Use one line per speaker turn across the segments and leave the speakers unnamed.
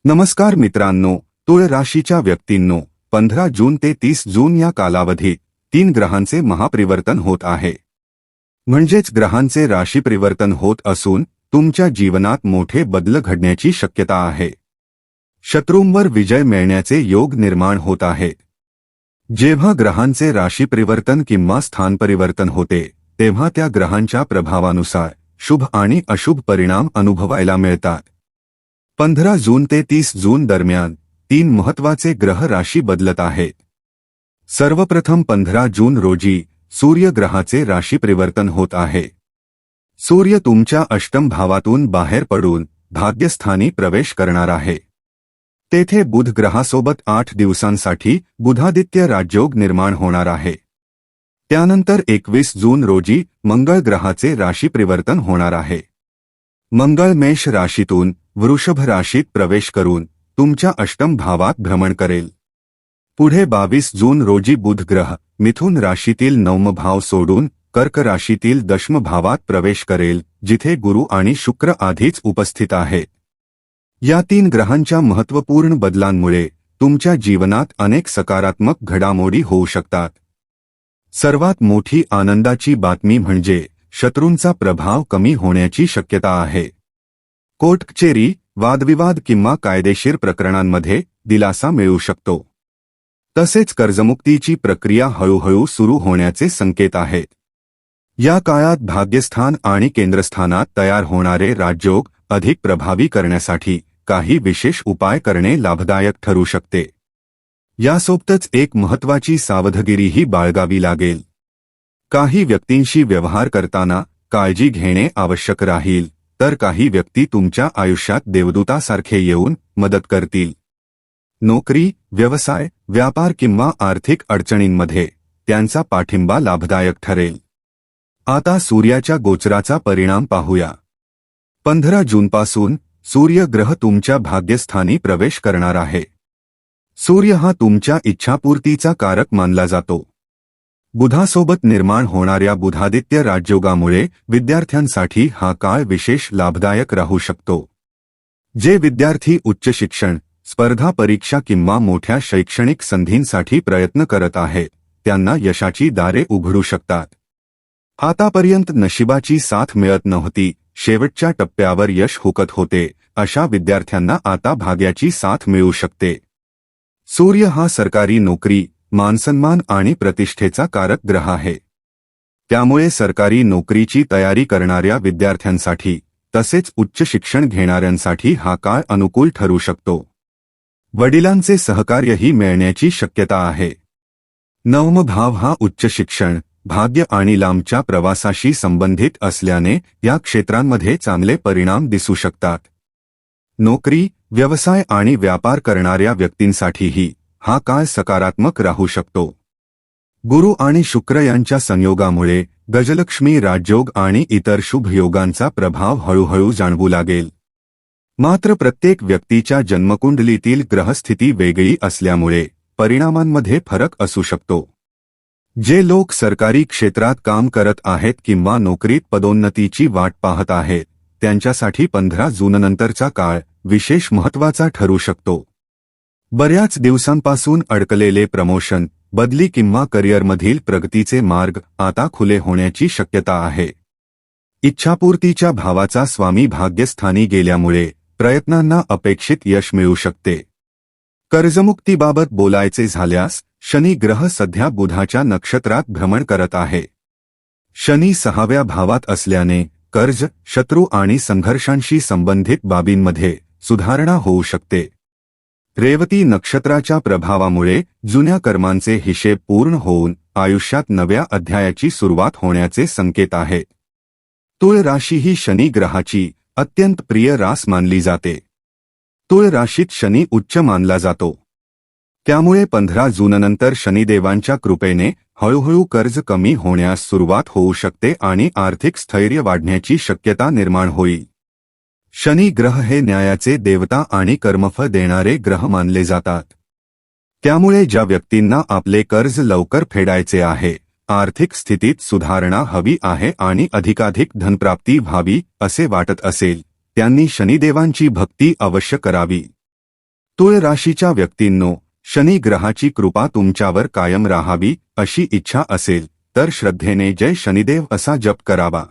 नमस्कार मित्रांनो, तुळ राशीच्या व्यक्तींनो, 15 जून ते 30 जून या कालावधीत 3 ग्रहांचे महापरिवर्तन होत आहे. म्हणजेच ग्रहांचे राशी परिवर्तन होत असून तुमच्या जीवनात मोठे बदल घडण्याची शक्यता आहे. शत्रूंवर विजय मिळण्याचे योग निर्माण होत आहेत. जेव्हा ग्रहांचे राशी परिवर्तन किंवा स्थान परिवर्तन होते तेव्हा त्या ग्रहांच्या प्रभावानुसार शुभ आणि अशुभ परिणाम अनुभवायला मिळतात. 15 जून ते 30 जून दरम्यान 3 महत्त्वाचे ग्रह राशी बदलत आहेत. सर्वप्रथम 15 जून रोजी सूर्य ग्रहाचे राशी परिवर्तन होत आहे. सूर्य तुमच्या अष्टम भावातून बाहेर पडून भाग्यस्थानी प्रवेश करणार आहे. तेथे बुध ग्रहासोबत 8 दिवसांसाठी बुधादित्य राजयोग निर्माण होणार आहे. त्यानंतर 21 जून रोजी मंगळ ग्रहाचे राशी परिवर्तन होणार आहे. मंगळ मेष राशीतून वृषभ राशीत प्रवेश करून तुमच्या अष्टम भावात भ्रमण करेल. पुढे 22 जून रोजी बुध ग्रह मिथुन राशीतील नवम भाव सोडून कर्क राशीतील दशम भावात प्रवेश करेल, जिथे गुरु आणि शुक्र आधीच उपस्थित आहेत. या 3 ग्रहांच्या महत्त्वपूर्ण बदलांमुळे तुमच्या जीवनात अनेक सकारात्मक घडामोडी होऊ शकतात. सर्वात मोठी आनंदाची बातमी म्हणजे शत्रूंचा प्रभाव कमी होण्याची शक्यता आहे. कोर्ट कचेरी, वादविवाद किंवा कायदेशीर प्रकरणांमध्ये दिलासा मिळू शकतो. तसेच कर्जमुक्तीची प्रक्रिया हळूहळू सुरू होण्याचे संकेत आहेत. या काळात भाग्यस्थान आणि केंद्रस्थानात तयार होणारे राजयोग अधिक प्रभावी करण्यासाठी काही विशेष उपाय करणे लाभदायक ठरू शकते. यासोबतच एक महत्त्वाची सावधगिरीही बाळगावी लागेल. काही व्यक्तींशी व्यवहार करताना काळजी घेणे आवश्यक राहील, तर काही व्यक्ती तुमच्या आयुष्यात देवदूतासारखे येऊन मदत करतील. नोकरी, व्यवसाय, व्यापार किंवा आर्थिक अडचणींमध्ये त्यांचा पाठिंबा लाभदायक ठरेल. आता सूर्याच्या गोचराचा परिणाम पाहूया. 15 जूनपासून सूर्य ग्रह तुमच्या भाग्यस्थानी प्रवेश करणार आहे. सूर्य हा तुमच्या इच्छापूर्तीचा कारक मानला जातो. बुधासोबत निर्माण होणाऱ्या बुधादित्य राजयोगामुळे विद्यार्थ्यांसाठी हा काळ विशेष लाभदायक राहू शकतो. जे विद्यार्थी उच्च शिक्षण, स्पर्धा परीक्षा किंवा मोठ्या शैक्षणिक संधींसाठी प्रयत्न करत आहेत त्यांना यशाची दारे उघडू शकतात. आतापर्यंत नशिबाची साथ मिळत नव्हती, शेवटच्या टप्प्यावर यश हुकत होते, अशा विद्यार्थ्यांना आता भाग्याची साथ मिळू शकते. सूर्य हा सरकारी नोकरी, मानसन्मान आणि प्रतिष्ठेचा कारक ग्रह आहे. त्यामुळे सरकारी नोकरीची तयारी करणाऱ्या विद्यार्थ्यांसाठी तसेच उच्च शिक्षण घेणाऱ्यांसाठी हा काळ अनुकूल ठरू शकतो. वडिलांचे सहकार्यही मिळण्याची शक्यता आहे. नवम भाव हा उच्च शिक्षण, भाग्य आणि लांबच्या प्रवासाशी संबंधित असल्याने या क्षेत्रांमध्ये चांगले परिणाम दिसू शकतात. नोकरी, व्यवसाय आणि व्यापार करणाऱ्या व्यक्तींसाठीही हा काळ सकारात्मक राहू शकतो. गुरु आणि शुक्र यांच्या संयोगामुळे गजलक्ष्मी राजयोग आणि इतर शुभ योगांचा प्रभाव हळूहळू जाणवू लागेल. मात्र प्रत्येक व्यक्तीच्या जन्मकुंडलीतील ग्रहस्थिती वेगळी असल्यामुळे परिणामांमध्ये फरक असू शकतो. जे लोक सरकारी क्षेत्रात काम करत आहेत किंवा नोकरीत पदोन्नतीची वाट पाहत आहेत त्यांच्यासाठी 15 जूननंतरचा काळ विशेष महत्त्वाचा ठरू शकतो. बऱ्याच दिवसांपासून अडकलेले प्रमोशन, बदली किंवा करिअरमधील प्रगतीचे मार्ग आता खुले होण्याची शक्यता आहे. इच्छापूर्तीच्या भावाचा स्वामी भाग्यस्थानी गेल्यामुळे प्रयत्नांना अपेक्षित यश मिळू शकते. कर्जमुक्तीबाबत बोलायचे झाल्यास शनी ग्रह सध्या बुधाच्या नक्षत्रात भ्रमण करत आहे. शनी 6व्या भावात असल्याने कर्ज, शत्रू आणि संघर्षांशी संबंधित बाबींमध्ये सुधारणा होऊ शकते. रेवती नक्षत्राच्या प्रभावामुळे जुन्या कर्मांचे हिशेब पूर्ण होऊन आयुष्यात नव्या अध्यायाची सुरुवात होण्याचे संकेत आहेत. तुळ राशी ही शनी ग्रहाची अत्यंत प्रिय रास मानली जाते. तुळ राशीत शनी उच्च मानला जातो. त्यामुळे 15 जूननंतर शनिदेवांच्या कृपेने हळूहळू कर्ज कमी होण्यास सुरुवात होऊ शकते आणि आर्थिक स्थैर्य वाढण्याची शक्यता निर्माण होईल. शनी ग्रह हे न्यायाचे देवता आणि कर्मफळ देणारे ग्रह मानले जातात. त्यामुळे ज्या व्यक्तींना आपले कर्ज लवकर फेडायचे आहे, आर्थिक स्थितीत सुधारणा हवी आहे आणि अधिकाधिक धनप्राप्ती व्हावी असे वाटत असेल, त्यांनी शनिदेवांची भक्ती अवश्य करावी. तुळ राशीच्या व्यक्तींनो, शनी ग्रहाची कृपा तुमच्यावर कायम राहावी अशी इच्छा असेल तर श्रद्धेने जय शनिदेव असा जप करावा.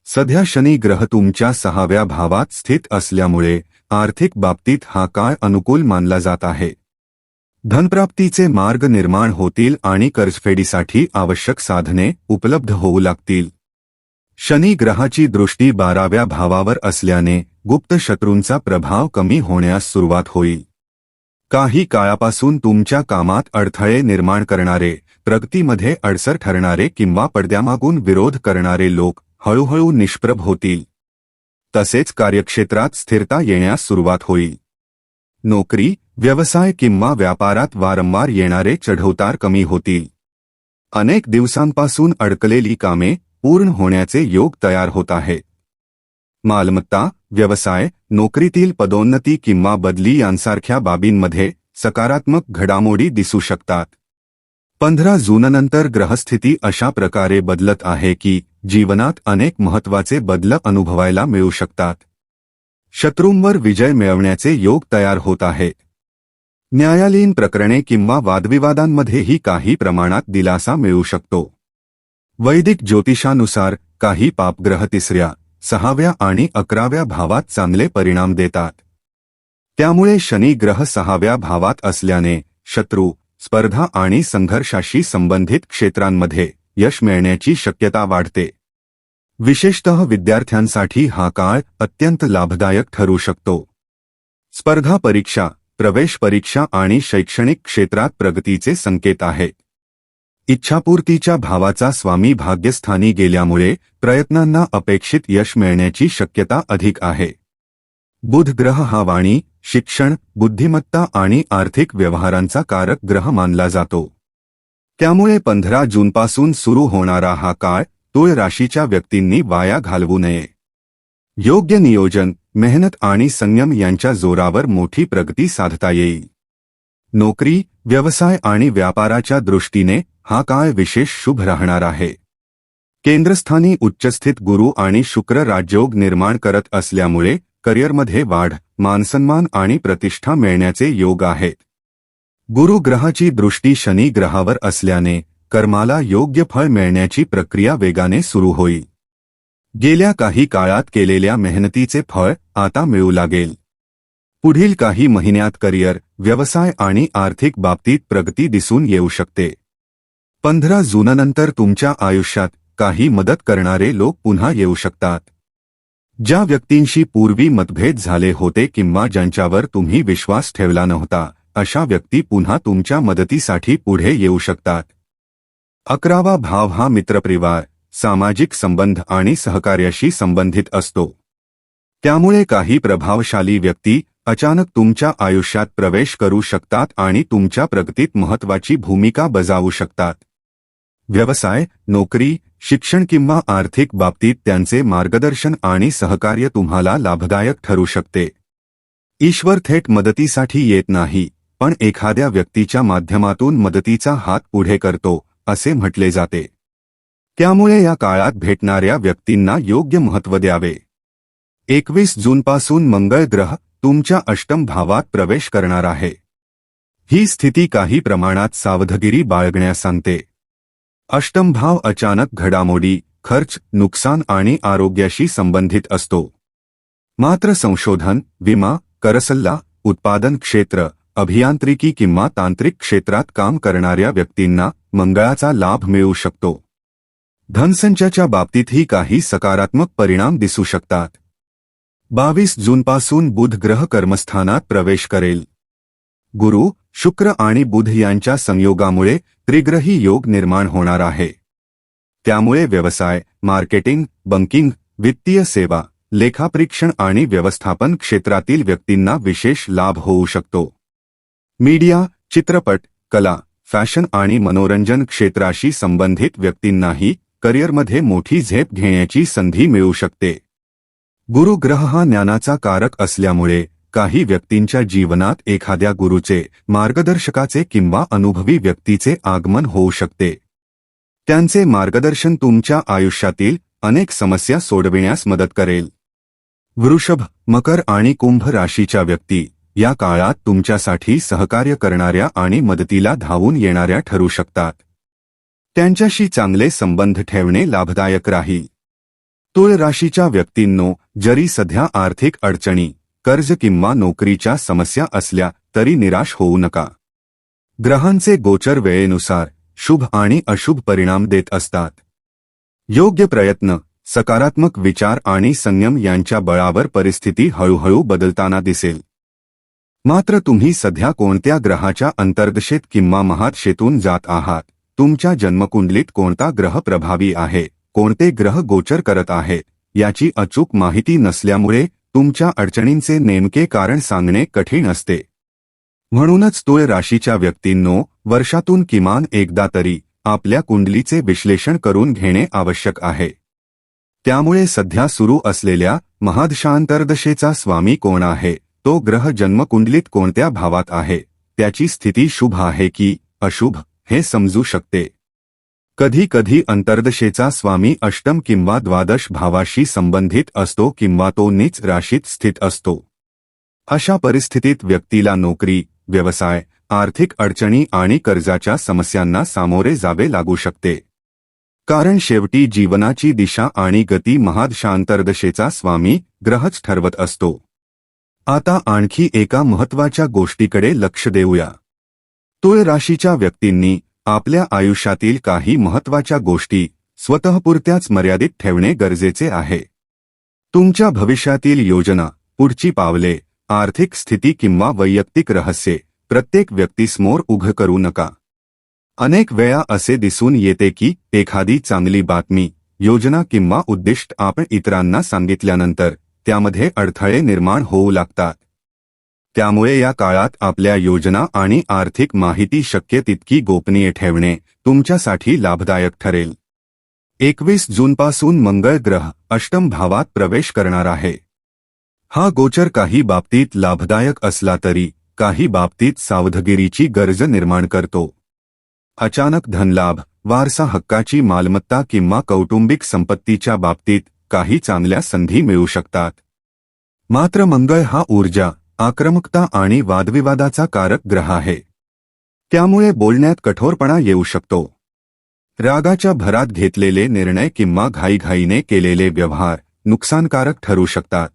सध्या शनी ग्रह तुमच्या 6व्या भावात स्थित असल्यामुळे आर्थिक बाबतीत हा काळ अनुकूल मानला जात आहे. धनप्राप्तीचे मार्ग निर्माण होतील आणि कर्जफेडीसाठी आवश्यक साधने उपलब्ध होऊ लागतील. शनी ग्रहाची दृष्टी 12व्या भावावर असल्याने गुप्त शत्रूंचा प्रभाव कमी होण्यास सुरुवात होईल. काही काळापासून तुमच्या कामात अडथळे निर्माण करणारे, प्रगतीमध्ये अडसर ठरणारे किंवा पडद्यामागून विरोध करणारे लोक हळूहळू निष्प्रभ होतील. तसेच कार्यक्षेत्रात स्थिरता येण्यास सुरुवात होईल. नोकरी, व्यवसाय किंवा व्यापारात वारंवार येणारे चढउतार कमी होतील. अनेक दिवसांपासून अडकलेली कामे पूर्ण होण्याचे योग तयार होत आहेत. मालमत्ता, व्यवसाय, नोकरीतील पदोन्नती किंवा बदली यांसारख्या बाबींमध्ये सकारात्मक घडामोडी दिसू शकतात. 15 जूननंतर ग्रहस्थिती अशा प्रकारे बदलत आहे की जीवनात अनेक महत्त्वाचे बदल अनुभवायला मिळू शकतात. शत्रूंवर विजय मिळवण्याचे योग तयार होत आहेत. न्यायालयीन प्रकरणे किंवा वादविवादांमध्येही काही प्रमाणात दिलासा मिळू शकतो. वैदिक ज्योतिषानुसार काही पापग्रह 3ऱ्या, 6व्या आणि 11व्या भावात चांगले परिणाम देतात. त्यामुळे शनी ग्रह 6व्या भावात असल्याने शत्रू, स्पर्धा आणि संघर्षाशी संबंधित क्षेत्रांमध्ये यश मिळण्याची शक्यता वाढते. विशेषतः विद्यार्थ्यांसाठी हा काळ अत्यंत लाभदायक ठरू शकतो. स्पर्धा परीक्षा, प्रवेश परीक्षा आणि शैक्षणिक क्षेत्रात प्रगतीचे संकेत आहेत. इच्छापूर्तीच्या भावाचा स्वामी भाग्यस्थानी गेल्यामुळे प्रयत्नांना अपेक्षित यश मिळण्याची शक्यता अधिक आहे. बुध ग्रह हा वाणी, शिक्षण, बुद्धिमत्ता आणि आर्थिक व्यवहारांचा कारक ग्रह मानला जातो. त्यामुळे 15 जूनपासून सुरू होणारा हा काळ तुळ राशीच्या व्यक्तींनी वाया घालवू नये. योग्य नियोजन, मेहनत आणि संयम यांच्या जोरावर मोठी प्रगती साधता येईल. नोकरी, व्यवसाय आणि व्यापाराच्या दृष्टीने हा काळ विशेष शुभ राहणार आहे. केंद्रस्थानी उच्चस्थित गुरु आणि शुक्र राजयोग निर्माण करत असल्यामुळे करिअरमध्ये वाढ, मानसन्मान आणि प्रतिष्ठा मिळण्याचे योग आहेत. गुरु ग्रहाची दृष्टी शनी ग्रहावर असल्याने कर्माला योग्य फळ मिळण्याची प्रक्रिया वेगाने सुरू होईल. गेल्या काही काळात केलेल्या मेहनतीचे फळ आता मिळू लागेल. पुढील काही महिन्यात करिअर, व्यवसाय आणि आर्थिक बाबतीत प्रगती दिसून येऊ शकते. 15 जूननंतर तुमच्या आयुष्यात काही मदत करणारे लोक पुन्हा येऊ शकतात. ज्या व्यक्तींशी पूर्वी मतभेद झाले होते किंवा ज्यांच्यावर तुम्ही विश्वास ठेवला नव्हता, अशा व्यक्ती पुन्हा तुमच्या मदतीसाठी पुढे येऊ शकतात. 11वा भाव हा मित्रपरिवार, सामाजिक संबंध आणि सहकार्याशी संबंधित असतो. त्यामुळे काही प्रभावशाली व्यक्ती अचानक तुमच्या आयुष्यात प्रवेश करू शकतात आणि तुमच्या प्रगतीत महत्त्वाची भूमिका बजावू शकतात. व्यवसाय, नोकरी, शिक्षण किंवा आर्थिक बाबतीत त्यांचे मार्गदर्शन आणि सहकार्य तुम्हाला लाभदायक ठरू शकते. ईश्वर थेट मदतीसाठी येत नाही, पण एखाद्या व्यक्तीच्या माध्यमातून मदतीचा हात पुढे करतो, असे म्हटले जाते. त्यामुळे या काळात भेटणाऱ्या व्यक्तींना योग्य महत्त्व द्यावे. 21 जूनपासून मंगळ ग्रह तुमच्या अष्टम भावात प्रवेश करणार आहे. ही स्थिती काही प्रमाणात सावधगिरी बाळगण्यास सांगते. अष्टम भाव अचानक घडामोडी, खर्च, नुकसान आणि आरोग्याशी संबंधित असतो. मात्र संशोधन, विमा, करसल्ला, उत्पादन क्षेत्र, अभियांत्रिकी किंवा तांत्रिक क्षेत्रात काम करणाऱ्या व्यक्तींना मंगळाचा लाभ मिळू शकतो. धनसंचयाच्या बाबतीतही काही सकारात्मक परिणाम दिसू शकतात. 22 जूनपासून बुध ग्रह कर्मस्थानात प्रवेश करेल. गुरु, शुक्र आणि बुध यांच्या संयोगामुळे त्रिग्रही योग निर्माण होणार आहे. त्यामुळे व्यवसाय, मार्केटिंग, बँकिंग, वित्तीय सेवा, लेखापरीक्षण आणि व्यवस्थापन क्षेत्रातील व्यक्तींना विशेष लाभ होऊ शकतो. मीडिया, चित्रपट, कला, फॅशन आणि मनोरंजन क्षेत्राशी संबंधित व्यक्तींनाही करिअरमध्ये मोठी झेप घेण्याची संधी मिळू शकते. गुरु ग्रह हा ज्ञानाचा कारक असल्यामुळे काही व्यक्तींच्या जीवनात एखाद्या गुरुचे, मार्गदर्शकाचे किंवा अनुभवी व्यक्तीचे आगमन होऊ शकते. त्यांचे मार्गदर्शन तुमच्या आयुष्यातील अनेक समस्या सोडविण्यास मदत करेल. वृषभ, मकर आणि कुंभ राशीच्या व्यक्ती या काळात तुमच्यासाठी सहकार्य करणाऱ्या आणि मदतीला धावून येणाऱ्या ठरू शकतात. त्यांच्याशी चांगले संबंध ठेवणे लाभदायक राहील. तुळ राशीच्या व्यक्तींनो, जरी सध्या आर्थिक अडचणी, कर्ज किंवा नोकरीच्या समस्या असल्या तरी निराश होऊ नका. ग्रहांचे गोचर वेळेनुसार शुभ आणि अशुभ परिणाम देत असतात. योग्य प्रयत्न, सकारात्मक विचार आणि संयम यांच्या बळावर परिस्थिती हळूहळू बदलताना दिसेल. मात्र तुम्ही सध्या कोणत्या ग्रहाच्या अंतर्दशेत किंवा महादशेतून जात आहात, तुमच्या जन्मकुंडलीत कोणता ग्रह प्रभावी आहे, कोणते ग्रह गोचर करत आहेत, याची अचूक माहिती नसल्यामुळे तुमच्या अडचणींचे नेमके कारण सांगणे कठीण असते. म्हणूनच तुळ राशीच्या व्यक्तींनो, वर्षातून किमान एकदा तरी आपल्या कुंडलीचे विश्लेषण करून घेणे आवश्यक आहे. त्यामुळे सध्या सुरू असलेल्या महादशांतर्दशेचा स्वामी कोण आहे, तो ग्रह जन्मकुंडलीत कोणत्या भावात आहे, त्याची स्थिती शुभ आहे की अशुभ हे समजू शकते. कधी कधी अंतर्दशेचा स्वामी अष्टम किंवा द्वादश भावाशी संबंधित असतो किंवा तो नीच राशीत स्थित असतो. अशा परिस्थितीत व्यक्तीला नोकरी, व्यवसाय, आर्थिक अडचणी आणि कर्जाच्या समस्यांना सामोरे जावे लागू शकते. कारण शेवटी जीवनाची दिशा आणि गती महादशांतर्दशेचा स्वामी ग्रहच ठरवत असतो. आता आणखी एका महत्त्वाच्या गोष्टीकडे लक्ष देऊया. तुळ राशीच्या व्यक्तींनी आपल्या आयुष्यातील काही महत्त्वाच्या गोष्टी स्वतःपुरत्याच मर्यादित ठेवणे गरजेचे आहे. तुमच्या भविष्यातील योजना, पुढची पावले, आर्थिक स्थिती किंवा वैयक्तिक रहस्ये प्रत्येक व्यक्तीसमोर उघड करू नका. अनेक वेळा असे दिसून येते की एखादी चांगली बातमी, योजना किंवा उद्दिष्ट आपण इतरांना सांगितल्यानंतर त्यामध्ये अडथळे निर्माण होऊ लागतात. त्यामुळे या काळात आपल्या योजना आणि आर्थिक माहिती शक्य तितकी गोपनीय ठेवणे तुमच्यासाठी लाभदायक ठरेल. 21 जूनपासून मंगळ ग्रह अष्टम भावात प्रवेश करणार आहे. हा गोचर काही बाबतीत लाभदायक असला तरी काही बाबतीत सावधगिरीची गरज निर्माण करतो. अचानक धनलाभ, वारसा हक्काची मालमत्ता किंवा कौटुंबिक संपत्तीच्या बाबतीत काही चांगल्या संधी मिळू शकतात. मात्र मंगळ हा ऊर्जा, आक्रमकता आणि वादविवादाचा कारक ग्रह आहे. त्यामुळे बोलण्यात कठोरपणा येऊ शकतो. रागाच्या भरात घेतलेले निर्णय किंवा घाईघाईने केलेले व्यवहार नुकसानकारक ठरू शकतात.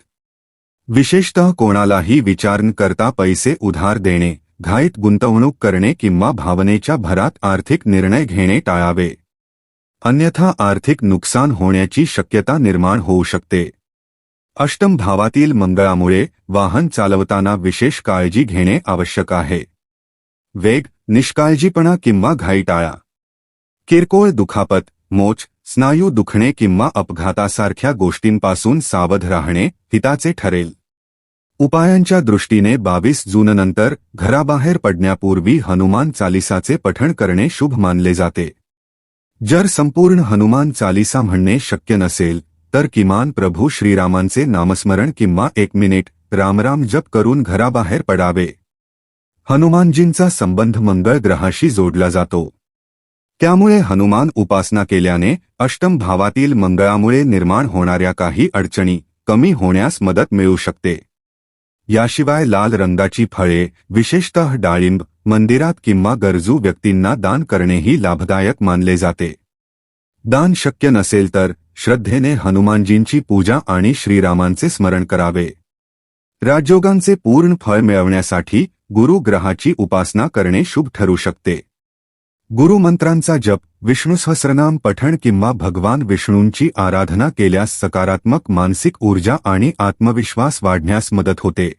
विशेषतः कोणालाही विचार न करता पैसे उधार देणे, घाईत गुंतवणूक करणे किंवा भावनेच्या भरात आर्थिक निर्णय घेणे टाळावे. अन्यथा आर्थिक नुकसान होण्याची शक्यता निर्माण होऊ शकते. अष्टम भावातील मंगळामुळे वाहन चालवताना विशेष काळजी घेणे आवश्यक आहे. वेग, निष्काळजीपणा किंवा घाई टाळा. किरकोळ दुखापत, मोच, स्नायू दुखणे किंवा अपघातासारख्या गोष्टींपासून सावध राहणे हिताचे ठरेल. उपायांच्या दृष्टीने 22 जूननंतर घराबाहेर पडण्यापूर्वी हनुमान चालिसाचे पठण करणे शुभ मानले जाते. जर संपूर्ण हनुमान चालिसा म्हणणे शक्य नसेल तर किमान प्रभू श्रीरामांचे नामस्मरण किंवा 1 मिनिट रामराम जप करून घराबाहेर पडावे. हनुमानजींचा संबंध मंगळ ग्रहाशी जोडला जातो. त्यामुळे हनुमान उपासना केल्याने अष्टम भावातील मंगळामुळे निर्माण होणाऱ्या काही अडचणी कमी होण्यास मदत मिळू शकते. याशिवाय लाल रंगाची फळे, विशेषतः डाळिंब, मंदिरात किंवा गरजू व्यक्तींना दान करणेही लाभदायक मानले जाते. दान शक्य नसेल तर श्रद्धेने हनुमानजींची पूजा आणि श्रीरामांचे स्मरण करावे. राजयोगांचे पूर्ण फळ मिळवण्यासाठी गुरु ग्रहाची उपासना करणे शुभ ठरू शकते. गुरुमंत्रांचा जप, विष्णू सहस्रनाम पठण किंवा भगवान विष्णूंची आराधना केल्यास सकारात्मक मानसिक ऊर्जा आणि आत्मविश्वास वाढण्यास मदत होते.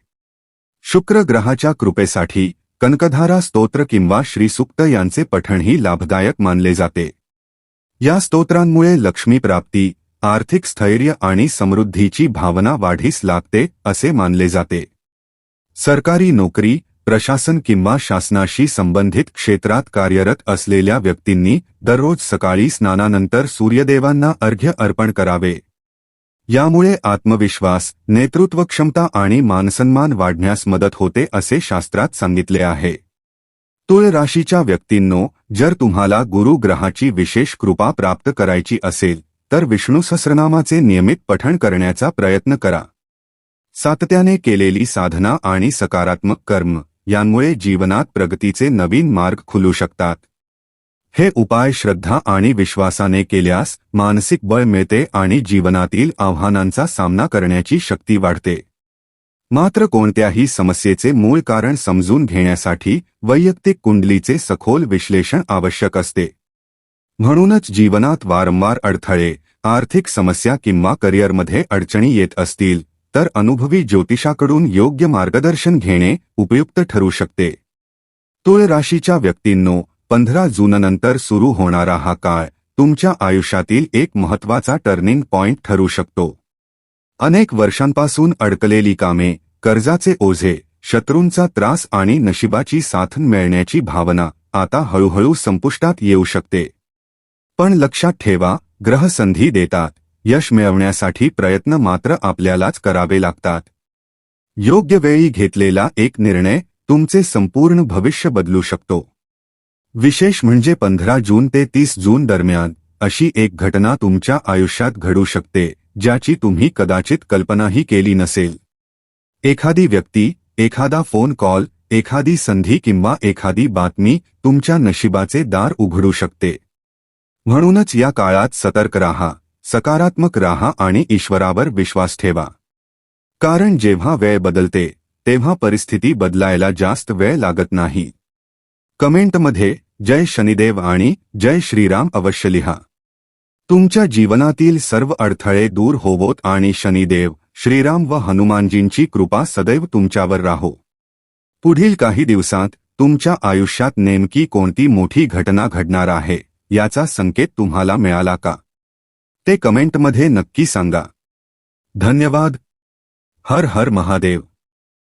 शुक्र ग्रहाच्या कृपेसाठी कनकधारा स्तोत्र किंवा श्रीसूक्त यांचे पठणही लाभदायक मानले जाते. या स्तोत्रांमुळे लक्ष्मी प्राप्ती, आर्थिक स्थैर्य आणि समृद्धीची भावना वाढीस लागते असे मानले जाते. सरकारी नोकरी, प्रशासन किंवा शासनाशी संबंधित क्षेत्रात कार्यरत असलेल्या व्यक्तींनी दररोज सकाळी स्नानानंतर सूर्यदेवांना अर्घ्य अर्पण करावे. यामुळे आत्मविश्वास, नेतृत्वक्षमता आणि मानसन्मान वाढण्यास मदत होते असे शास्त्रात सांगितले आहे. तुळ राशीच्या व्यक्तींनो, जर तुम्हाला गुरु ग्रहाची विशेष कृपा प्राप्त करायची असेल तर विष्णू सहस्रनामाचे नियमित पठण करण्याचा प्रयत्न करा. सातत्याने केलेली साधना आणि सकारात्मक कर्म यांमुळे जीवनात प्रगतीचे नवीन मार्ग खुलू शकतात. हे उपाय श्रद्धा आणि विश्वासाने केल्यास मानसिक बळ मिळते आणि जीवनातील आव्हानांचा सामना करण्याची शक्ती वाढते. मात्र कोणत्याही समस्येचे मूळ कारण समजून घेण्यासाठी वैयक्तिक कुंडलीचे सखोल विश्लेषण आवश्यक असते. म्हणूनच जीवनात वारंवार अडथळे, आर्थिक समस्या किंवा करिअरमध्ये अडचणी येत असतील तर अनुभवी ज्योतिषाकडून योग्य मार्गदर्शन घेणे उपयुक्त ठरू शकते. तुळ राशीच्या व्यक्तींनो, 15 जूननंतर सुरू होणारा हा काळ तुमच्या आयुष्यातील एक महत्त्वाचा टर्निंग पॉइंट ठरू शकतो. अनेक वर्षांपासून अडकलेली कामे, कर्जाचे ओझे, शत्रूंचा त्रास आणि नशिबाची साथ मिळण्याची भावना आता हळूहळू संपुष्टात येऊ शकते. पण लक्षात ठेवा, ग्रह संधी देतात, यश मिळवण्यासाठी प्रयत्न मात्र आपल्यालाच करावे लागतात. योग्य वेळी घेतलेला एक निर्णय तुमचे संपूर्ण भविष्य बदलू शकतो. विशेष म्हणजे 15 जून ते 30 जून दरम्यान अशी एक घटना तुमच्या आयुष्यात घडू शकते ज्याची तुम्ही कदाचित कल्पनाही केली नसेल. एखादी व्यक्ती, एखादा फोन कॉल, एखादी संधी किंवा एखादी बातमी तुमच्या नशिबाचे दार उघडू शकते. म्हणूनच या काळात सतर्क राहा, सकारात्मक राहा आणि ईश्वरावर विश्वास ठेवा. कारण जेव्हा वेळ बदलते तेव्हा परिस्थिती बदलायला जास्त वेळ लागत नाही. कमेंटमध्ये जय शनिदेव आणि जय श्रीराम अवश्य लिहा. तुमच्या जीवनातील सर्व अडथळे दूर होवोत आणि शनिदेव, श्रीराम व हनुमानजींची कृपा सदैव तुमच्यावर राहो. पुढील काही दिवसांत तुमच्या आयुष्यात नेमकी कोणती मोठी घटना घडणार आहे याचा संकेत तुम्हाला मिळाला का? ते कमेंटमध्ये नक्की सांगा. धन्यवाद. हर हर महादेव.